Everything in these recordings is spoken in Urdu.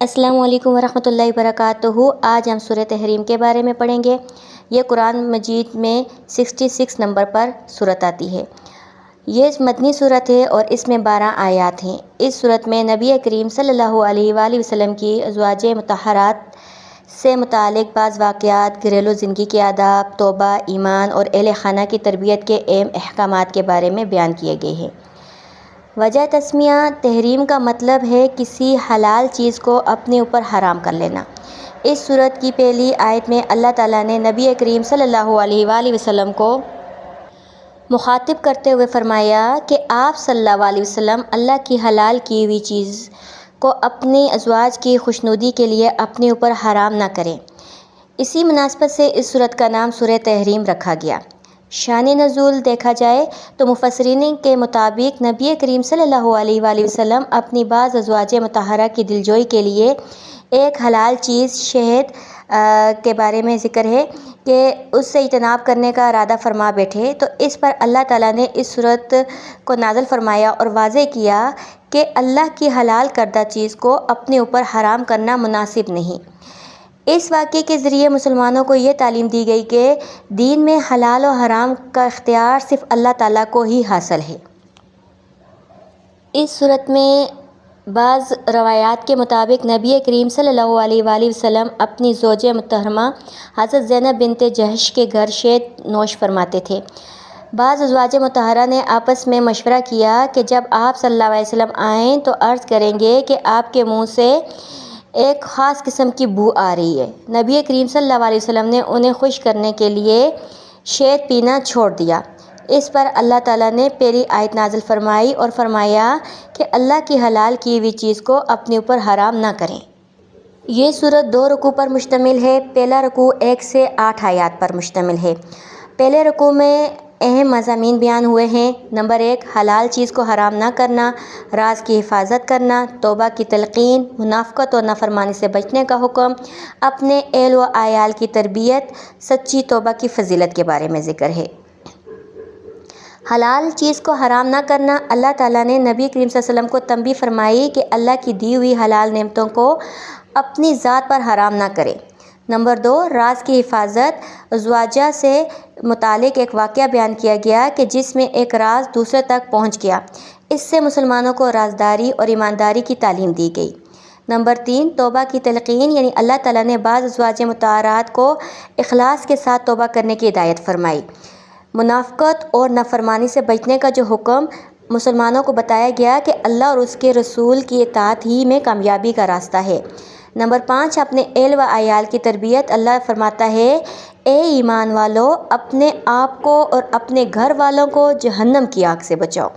السلام علیکم ورحمۃ اللہ وبرکاتہ۔ آج ہم سورہ تحریم کے بارے میں پڑھیں گے۔ یہ قرآن مجید میں 66 نمبر پر صورت آتی ہے۔ یہ مدنی صورت ہے اور اس میں 12 آیات ہیں۔ اس صورت میں نبی کریم صلی اللہ علیہ وآلہ وسلم کی ازواج مطہرات سے متعلق بعض واقعات، گھریلو زندگی کے آداب، توبہ، ایمان اور اہل خانہ کی تربیت کے اہم احکامات کے بارے میں بیان کیے گئے ہیں۔ وجہ تسمیہ تحریم کا مطلب ہے کسی حلال چیز کو اپنے اوپر حرام کر لینا۔ اس سورت کی پہلی آیت میں اللہ تعالیٰ نے نبی کریم صلی اللہ علیہ وآلہ وسلم کو مخاطب کرتے ہوئے فرمایا کہ آپ صلی اللہ علیہ وسلم اللہ کی حلال کی ہوئی چیز کو اپنی ازواج کی خوشنودی کے لیے اپنے اوپر حرام نہ کریں۔ اسی مناسبت سے اس سورت کا نام سورہ تحریم رکھا گیا۔ شان نزول دیکھا جائے تو مفسرین کے مطابق نبی کریم صلی اللہ علیہ وآلہ وسلم اپنی بعض ازواج مطہرہ کی دلجوئی کے لیے ایک حلال چیز شہد کے بارے میں ذکر ہے کہ اس سے اجتناب کرنے کا ارادہ فرما بیٹھے، تو اس پر اللہ تعالیٰ نے اس صورت کو نازل فرمایا اور واضح کیا کہ اللہ کی حلال کردہ چیز کو اپنے اوپر حرام کرنا مناسب نہیں۔ اس واقعے کے ذریعے مسلمانوں کو یہ تعلیم دی گئی کہ دین میں حلال و حرام کا اختیار صرف اللہ تعالیٰ کو ہی حاصل ہے۔ اس صورت میں بعض روایات کے مطابق نبی کریم صلی اللہ علیہ وآلہ وسلم اپنی زوج محترمہ حضرت زینب بنت جحش کے گھر شہد نوش فرماتے تھے۔ بعض ازواج مطہرہ نے آپس میں مشورہ کیا کہ جب آپ صلی اللہ علیہ وسلم آئیں تو عرض کریں گے کہ آپ کے منہ سے ایک خاص قسم کی بو آ رہی ہے۔ نبی کریم صلی اللہ علیہ وسلم نے انہیں خوش کرنے کے لیے شہد پینا چھوڑ دیا۔ اس پر اللہ تعالیٰ نے پہلی آیت نازل فرمائی اور فرمایا کہ اللہ کی حلال کی ہوئی چیز کو اپنے اوپر حرام نہ کریں۔ یہ سورت 2 رکوع پر مشتمل ہے۔ پہلا رکوع 1 سے 8 آیات پر مشتمل ہے۔ پہلے رکوع میں اہم مضامین بیان ہوئے ہیں۔ نمبر 1، حلال چیز کو حرام نہ کرنا، راز کی حفاظت کرنا، توبہ کی تلقین، منافقت اور نافرمانی سے بچنے کا حکم، اپنے اہل و عیال کی تربیت، سچی توبہ کی فضیلت کے بارے میں ذکر ہے۔ حلال چیز کو حرام نہ کرنا، اللہ تعالیٰ نے نبی کریم صلی اللہ علیہ وسلم کو تنبیہ فرمائی کہ اللہ کی دی ہوئی حلال نعمتوں کو اپنی ذات پر حرام نہ کرے۔ نمبر 2، راز کی حفاظت، ازواجہ سے متعلق ایک واقعہ بیان کیا گیا کہ جس میں ایک راز دوسرے تک پہنچ گیا۔ اس سے مسلمانوں کو رازداری اور ایمانداری کی تعلیم دی گئی۔ نمبر 3، توبہ کی تلقین، یعنی اللہ تعالیٰ نے بعض ازواج مطہرات کو اخلاص کے ساتھ توبہ کرنے کی ہدایت فرمائی۔ منافقت اور نافرمانی سے بچنے کا جو حکم مسلمانوں کو بتایا گیا کہ اللہ اور اس کے رسول کی اطاعت ہی میں کامیابی کا راستہ ہے۔ نمبر 5، اپنے اہل و عیال کی تربیت، اللہ فرماتا ہے اے ایمان والو، اپنے آپ کو اور اپنے گھر والوں کو جہنم کی آگ سے بچاؤ۔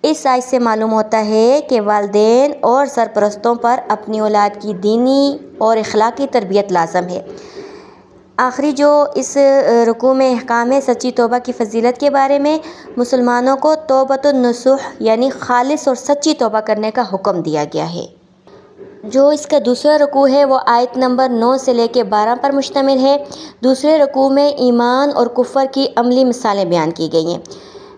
اس آیت سے معلوم ہوتا ہے کہ والدین اور سرپرستوں پر اپنی اولاد کی دینی اور اخلاقی تربیت لازم ہے۔ آخری جو اس رکوع میں احکام ہے سچی توبہ کی فضیلت کے بارے میں، مسلمانوں کو توبۃ النصوح یعنی خالص اور سچی توبہ کرنے کا حکم دیا گیا ہے۔ جو اس کا دوسرا رکوع ہے وہ آیت نمبر 9 سے لے کے 12 پر مشتمل ہے۔ دوسرے رکوع میں ایمان اور کفر کی عملی مثالیں بیان کی گئی ہیں۔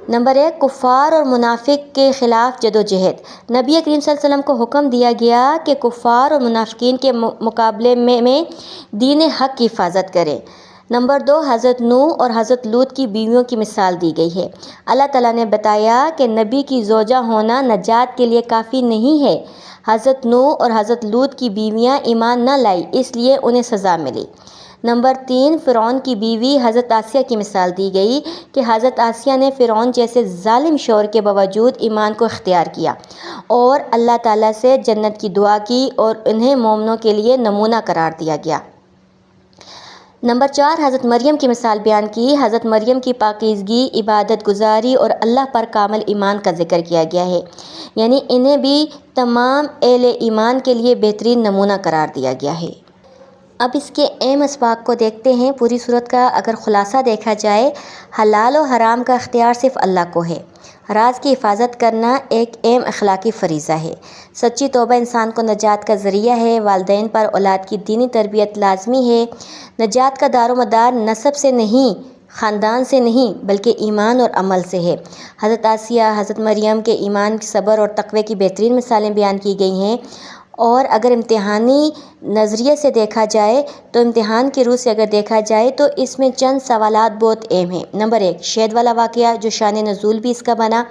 نمبر 1، کفار اور منافق کے خلاف جدوجہد۔ نبی کریم صلی اللہ علیہ وسلم کو حکم دیا گیا کہ کفار اور منافقین کے مقابلے میں دین حق کی حفاظت کریں۔ نمبر 2، حضرت نوح اور حضرت لوط کی بیویوں کی مثال دی گئی ہے۔ اللہ تعالیٰ نے بتایا کہ نبی کی زوجہ ہونا نجات کے لیے کافی نہیں ہے۔ حضرت نوح اور حضرت لوط کی بیویاں ایمان نہ لائی، اس لیے انہیں سزا ملی۔ نمبر 3، فرعون کی بیوی حضرت آسیہ کی مثال دی گئی کہ حضرت آسیہ نے فرعون جیسے ظالم شوہر کے باوجود ایمان کو اختیار کیا اور اللہ تعالیٰ سے جنت کی دعا کی اور انہیں مومنوں کے لیے نمونہ قرار دیا گیا۔ نمبر 4، حضرت مریم کی مثال بیان کی۔ حضرت مریم کی پاکیزگی، عبادت گزاری اور اللہ پر کامل ایمان کا ذکر کیا گیا ہے، یعنی انہیں بھی تمام اہل ایمان کے لیے بہترین نمونہ قرار دیا گیا ہے۔ اب اس کے اہم اسباق کو دیکھتے ہیں۔ پوری صورت کا اگر خلاصہ دیکھا جائے، حلال و حرام کا اختیار صرف اللہ کو ہے۔ راز کی حفاظت کرنا ایک اہم اخلاقی فریضہ ہے۔ سچی توبہ انسان کو نجات کا ذریعہ ہے۔ والدین پر اولاد کی دینی تربیت لازمی ہے۔ نجات کا دار و مدار نسب سے نہیں، خاندان سے نہیں، بلکہ ایمان اور عمل سے ہے۔ حضرت آسیہ، حضرت مریم کے ایمان، صبر اور تقوی کی بہترین مثالیں بیان کی گئی ہیں اور اگر امتحانی نظریے سے دیکھا جائے تو امتحان کی روح سے اگر دیکھا جائے تو اس میں چند سوالات بہت اہم ہیں۔ نمبر 1، شہد والا واقعہ جو شان نزول بھی اس کا بنا،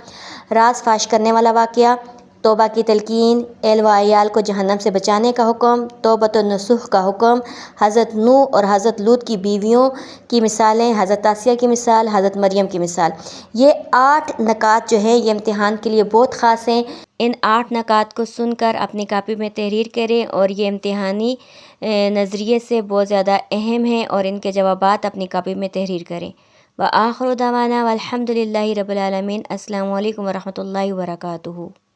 راز فاش کرنے والا واقعہ، توبہ کی تلقین، اہل و عیال کو جہنم سے بچانے کا حکم، توبۃ النصوح کا حکم، حضرت نوح اور حضرت لوط کی بیویوں کی مثالیں، حضرت آسیہ کی مثال، حضرت مریم کی مثال۔ یہ 8 نکات جو ہیں یہ امتحان کے لیے بہت خاص ہیں۔ ان 8 نکات کو سن کر اپنی کاپی میں تحریر کریں اور یہ امتحانی نظریے سے بہت زیادہ اہم ہیں اور ان کے جوابات اپنی کاپی میں تحریر کریں۔ وآخر دعوانا والحمد للہ رب العالمین۔ السلام علیکم ورحمۃ اللہ وبرکاتہ۔